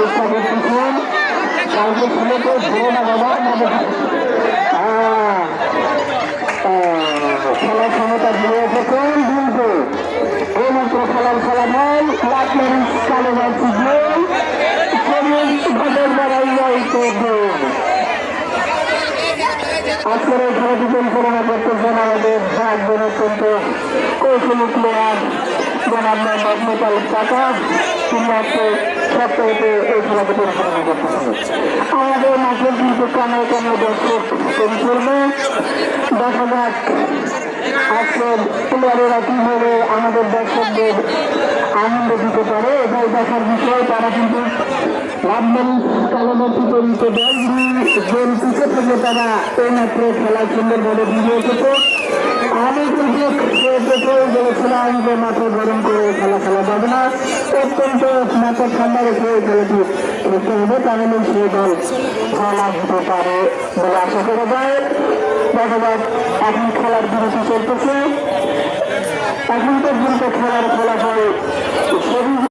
চেষ্টা করতেছেন। কালকে ছেলেকে ধরে না বাবা, খেলার ক্ষমতা দিয়ে এসেছেন কিন্তু এইমাত্র খেলার ফলা নয়, কালো যাচ্ছি ঘটের বেড়াই আজকের এই খেলাটি পরিচালনা করতেছেন আমাদের একজন অত্যন্ত কৌশলী প্লেয়ার জনাব মোহাম্মদ মোতাল টাকা। তিনি আজকে সপ্তাহে এই খেলাটি পরিচালনা করতেছেন। আমাদের মাঠের কিন্তু কানায় কানায় দর্শক তৈরি করবে। দেখা যাক আজকের প্লেয়ারেরা কিভাবে আমাদের দর্শকদের আনন্দ দিতে পারে, এটাই দেখার বিষয়। তারা কিন্তু রাজধানী কালোবর্তী তৈরিতে গোল পিছিয়ে থেকে তারা এইমাত্র খেলায় সুন্দরভাবে দিয়ে এসেছে। আমি কিন্তু বলেছিলাম যে মাঠে গরম করে খেলা যাবে না, অত্যন্ত মাঠের ঠান্ডা রেখে এই খেলাটি খেলতে হবে, তাহলে সেই দল ভালো হতে পারে বলে আশা করা যায়। দেখা যাক এখন খেলার বিরতি চলতেছে, এখন পর্যন্ত খেলার ফলাফল